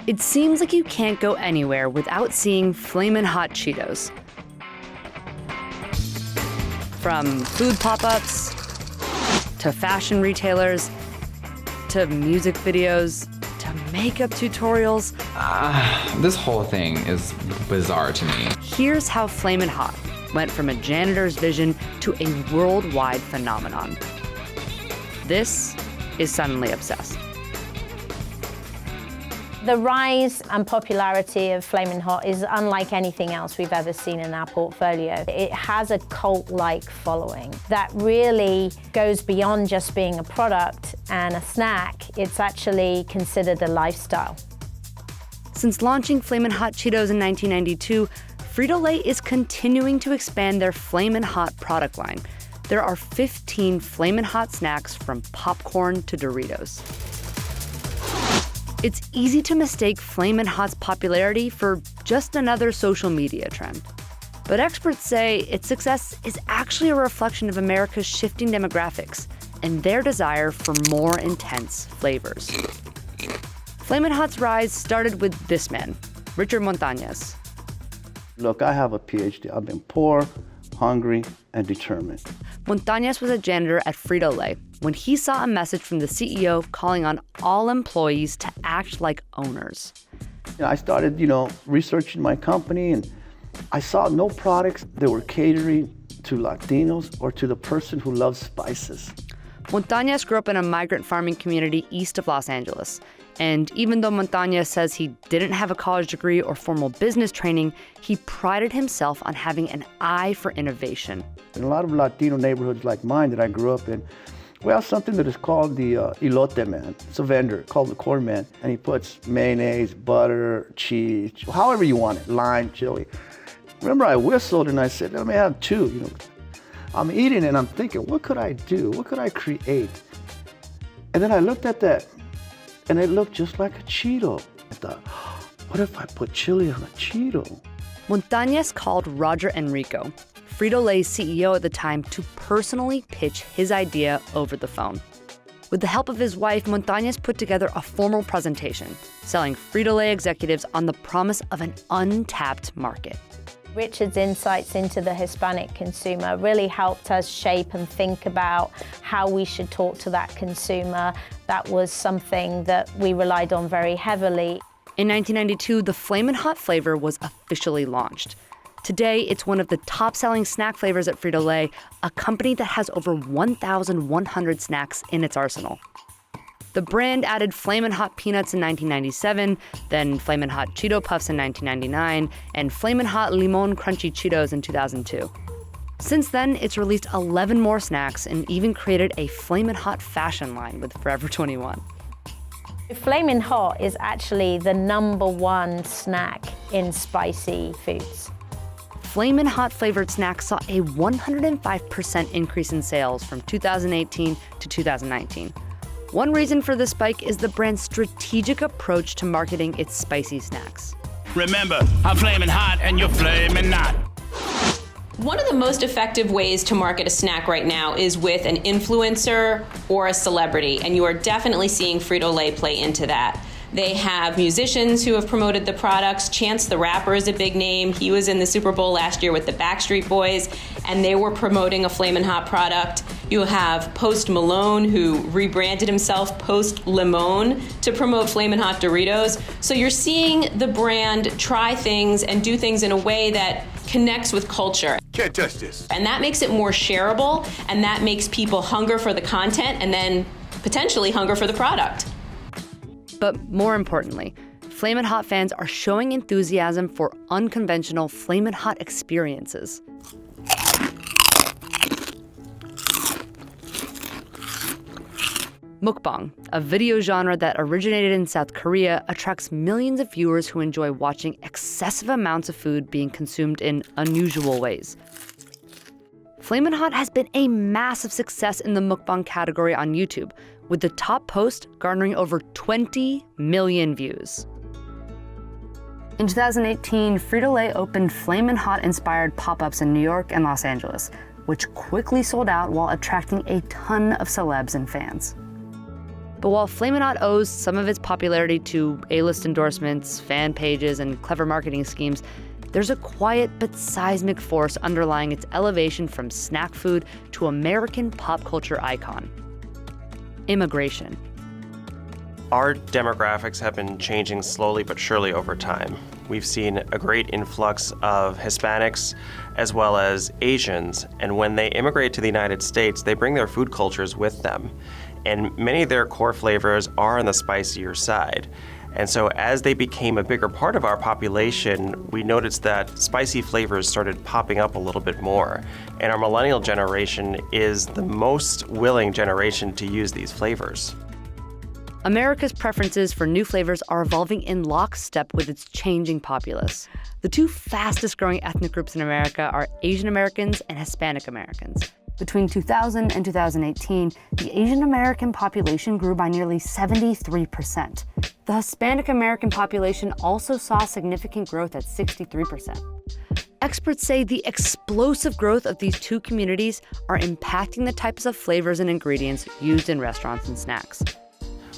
It seems like you can't go anywhere without seeing Flamin Hot Cheetos. From food pop-ups, to fashion retailers, to music videos, to makeup tutorials. This whole thing is bizarre to me. Here's how Flamin Hot went from a janitor's vision to a worldwide phenomenon. This is Suddenly Obsessed. The rise and popularity of Flamin Hot is unlike anything else we've ever seen in our portfolio. It has a cult-like following that really goes beyond just being a product and a snack. It's actually considered a lifestyle. Since launching Flamin Hot Cheetos in 1992, Frito-Lay is continuing to expand their Flamin Hot product line. There are 15 Flamin Hot snacks from popcorn to Doritos. It's easy to mistake Flamin Hot's popularity for just another social media trend. But experts say its success is actually a reflection of America's shifting demographics and their desire for more intense flavors. Flamin Hot's rise started with this man, Richard Montañez. Look, I have a PhD. I've been poor, hungry, and determined. Montañez was a janitor at Frito-Lay when he saw a message from the CEO calling on all employees to act like owners. I started, researching my company, and I saw no products that were catering to Latinos or to the person who loves spices. Montañez grew up in a migrant farming community east of Los Angeles. And even though Montañez says he didn't have a college degree or formal business training, he prided himself on having an eye for innovation. In a lot of Latino neighborhoods like mine that I grew up in, we have something that is called the elote man. It's a vendor called the corn man, and he puts mayonnaise, butter, cheese, however you want it, lime, chili. Remember, I whistled and I said, let me have two. I'm eating and I'm thinking, what could I do? What could I create? And then I looked at that, and it looked just like a Cheeto. I thought, what if I put chili on a Cheeto? Montañez called Roger Enrico, Frito-Lay's CEO at the time, to personally pitch his idea over the phone. With the help of his wife, Montañez put together a formal presentation, selling Frito-Lay executives on the promise of an untapped market. Richard's insights into the Hispanic consumer really helped us shape and think about how we should talk to that consumer. That was something that we relied on very heavily. In 1992, the Flamin Hot flavor was officially launched. Today, it's one of the top-selling snack flavors at Frito-Lay, a company that has over 1,100 snacks in its arsenal. The brand added Flamin Hot Peanuts in 1997, then Flamin Hot Cheeto Puffs in 1999, and Flamin Hot Limon Crunchy Cheetos in 2002. Since then, it's released 11 more snacks and even created a Flamin Hot fashion line with Forever 21. Flamin Hot is actually the #1 snack in spicy foods. Flamin Hot flavored snacks saw a 105% increase in sales from 2018 to 2019. One reason for this spike is the brand's strategic approach to marketing its spicy snacks. Remember, I'm flaming hot and you're flaming not. One of the most effective ways to market a snack right now is with an influencer or a celebrity, and you are definitely seeing Frito-Lay play into that. They have musicians who have promoted the products. Chance the Rapper is a big name. He was in the Super Bowl last year with the Backstreet Boys, and they were promoting a Flamin' Hot product. You have Post Malone, who rebranded himself Post Limon to promote Flamin' Hot Doritos. So you're seeing the brand try things and do things in a way that connects with culture. Can't touch this. And that makes it more shareable, and that makes people hunger for the content and then potentially hunger for the product. But more importantly, Flamin' Hot fans are showing enthusiasm for unconventional Flamin' Hot experiences. Mukbang, a video genre that originated in South Korea, attracts millions of viewers who enjoy watching excessive amounts of food being consumed in unusual ways. Flamin' Hot has been a massive success in the mukbang category on YouTube, with the top post garnering over 20 million views. In 2018, Frito-Lay opened Flamin' Hot-inspired pop-ups in New York and Los Angeles, which quickly sold out while attracting a ton of celebs and fans. But while Flamin' Hot owes some of its popularity to A-list endorsements, fan pages, and clever marketing schemes, there's a quiet but seismic force underlying its elevation from snack food to American pop culture icon: immigration. Our demographics have been changing slowly but surely over time. We've seen a great influx of Hispanics as well as Asians, and when they immigrate to the United States, they bring their food cultures with them. And many of their core flavors are on the spicier side. And so as they became a bigger part of our population, we noticed that spicy flavors started popping up a little bit more. And our millennial generation is the most willing generation to use these flavors. America's preferences for new flavors are evolving in lockstep with its changing populace. The two fastest growing ethnic groups in America are Asian Americans and Hispanic Americans. Between 2000 and 2018, the Asian American population grew by nearly 73%. The Hispanic American population also saw significant growth at 63%. Experts say the explosive growth of these two communities are impacting the types of flavors and ingredients used in restaurants and snacks.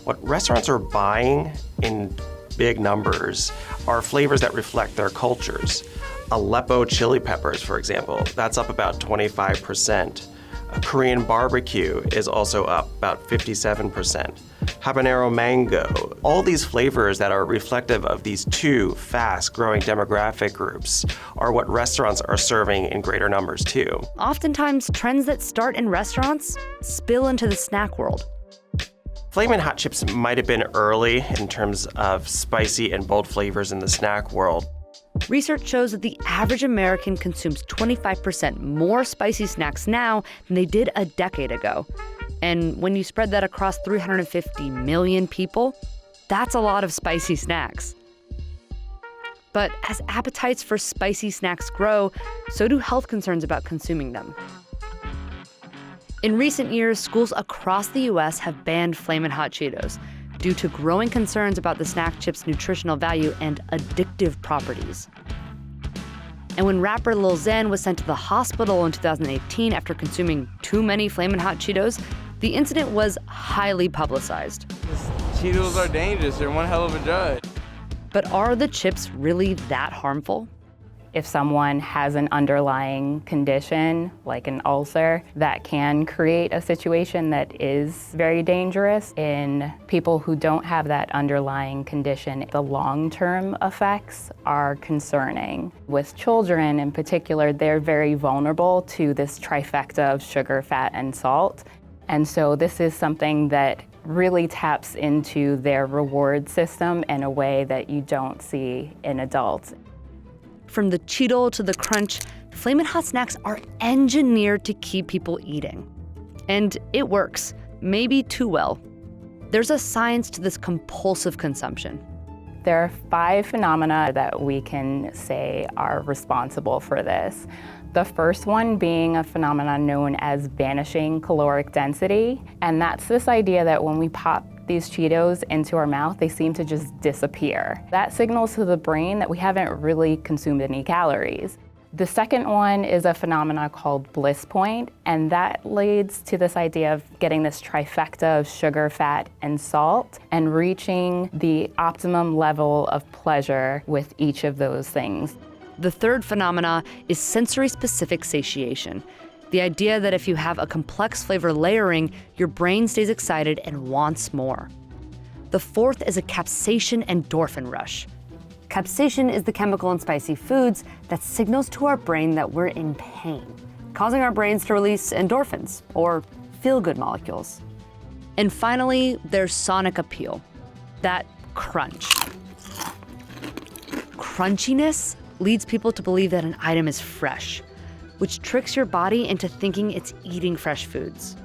What restaurants are buying in big numbers are flavors that reflect their cultures. Aleppo chili peppers, for example, that's up about 25%. A Korean barbecue is also up about 57%. Habanero mango, all these flavors that are reflective of these two fast-growing demographic groups are what restaurants are serving in greater numbers too. Oftentimes, trends that start in restaurants spill into the snack world. Flamin' Hot chips might have been early in terms of spicy and bold flavors in the snack world. Research shows that the average American consumes 25% more spicy snacks now than they did a decade ago. And when you spread that across 350 million people, that's a lot of spicy snacks. But as appetites for spicy snacks grow, so do health concerns about consuming them. In recent years, schools across the U.S. have banned Flamin' Hot Cheetos due to growing concerns about the snack chip's nutritional value and addictive properties. And when rapper Lil Xan was sent to the hospital in 2018 after consuming too many Flamin' Hot Cheetos, the incident was highly publicized. Cheetos are dangerous. They're one hell of a drug. But are the chips really that harmful? If someone has an underlying condition, like an ulcer, that can create a situation that is very dangerous. In people who don't have that underlying condition, the long-term effects are concerning. With children in particular, they're very vulnerable to this trifecta of sugar, fat, and salt. And so this is something that really taps into their reward system in a way that you don't see in adults. From the Cheeto to the Crunch, Flamin' Hot snacks are engineered to keep people eating. And it works, maybe too well. There's a science to this compulsive consumption. There are 5 phenomena that we can say are responsible for this. The first one being a phenomenon known as vanishing caloric density. And that's this idea that when we pop these Cheetos into our mouth, they seem to just disappear. That signals to the brain that we haven't really consumed any calories. The second one is a phenomenon called bliss point, and that leads to this idea of getting this trifecta of sugar, fat, and salt, and reaching the optimum level of pleasure with each of those things. The third phenomena is sensory-specific satiation. The idea that if you have a complex flavor layering, your brain stays excited and wants more. The fourth is a capsaicin endorphin rush. Capsaicin is the chemical in spicy foods that signals to our brain that we're in pain, causing our brains to release endorphins, or feel-good molecules. And finally, there's sonic appeal, that crunch. Crunchiness leads people to believe that an item is fresh, which tricks your body into thinking it's eating fresh foods.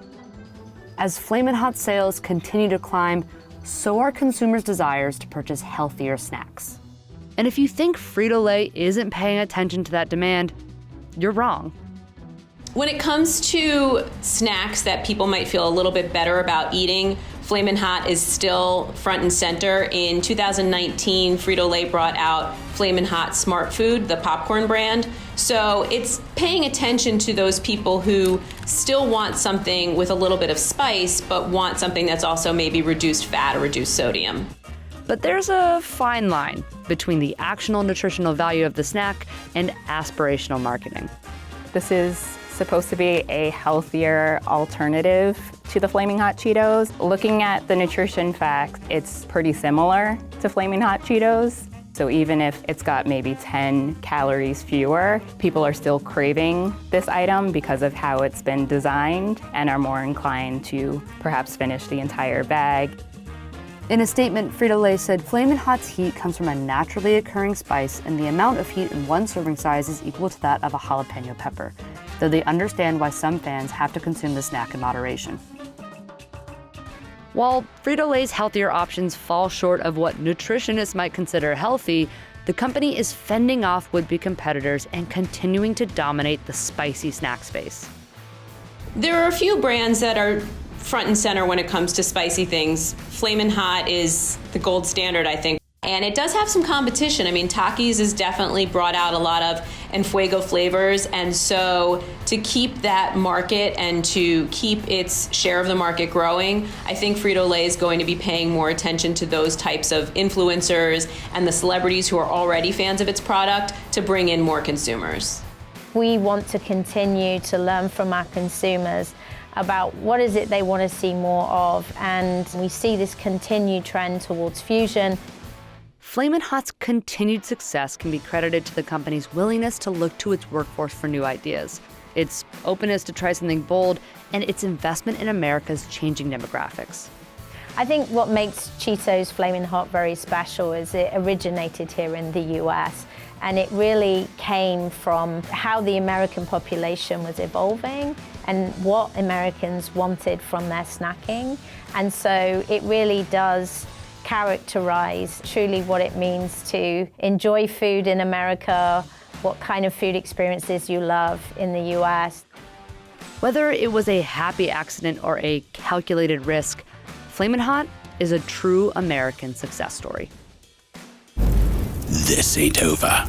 As Flamin' Hot sales continue to climb, so are consumers' desires to purchase healthier snacks. And if you think Frito-Lay isn't paying attention to that demand, you're wrong. When it comes to snacks that people might feel a little bit better about eating, Flamin' Hot is still front and center. In 2019, Frito-Lay brought out Flamin' Hot Smart Food, the popcorn brand. So it's paying attention to those people who still want something with a little bit of spice, but want something that's also maybe reduced fat or reduced sodium. But there's a fine line between the actual nutritional value of the snack and aspirational marketing. This is supposed to be a healthier alternative to the Flamin' Hot Cheetos. Looking at the nutrition facts, it's pretty similar to Flamin' Hot Cheetos. So even if it's got maybe 10 calories fewer, people are still craving this item because of how it's been designed and are more inclined to perhaps finish the entire bag. In a statement, Frito-Lay said Flamin' Hot's heat comes from a naturally occurring spice, and the amount of heat in one serving size is equal to that of a jalapeno pepper, though they understand why some fans have to consume the snack in moderation. While Frito-Lay's healthier options fall short of what nutritionists might consider healthy, the company is fending off would-be competitors and continuing to dominate the spicy snack space. There are a few brands that are front and center when it comes to spicy things. Flamin' Hot is the gold standard, I think. And it does have some competition. I mean, Takis has definitely brought out a lot of Enfuego flavors. And so to keep that market and to keep its share of the market growing, I think Frito-Lay is going to be paying more attention to those types of influencers and the celebrities who are already fans of its product to bring in more consumers. We want to continue to learn from our consumers about what is it they want to see more of, and we see this continued trend towards fusion. Flamin' Hot's continued success can be credited to the company's willingness to look to its workforce for new ideas, its openness to try something bold, and its investment in America's changing demographics. I think what makes Cheetos Flamin' Hot very special is it originated here in the US, and it really came from how the American population was evolving and what Americans wanted from their snacking. And so it really does characterize truly what it means to enjoy food in America, what kind of food experiences you love in the US. Whether it was a happy accident or a calculated risk, Flamin' Hot is a true American success story. This ain't over.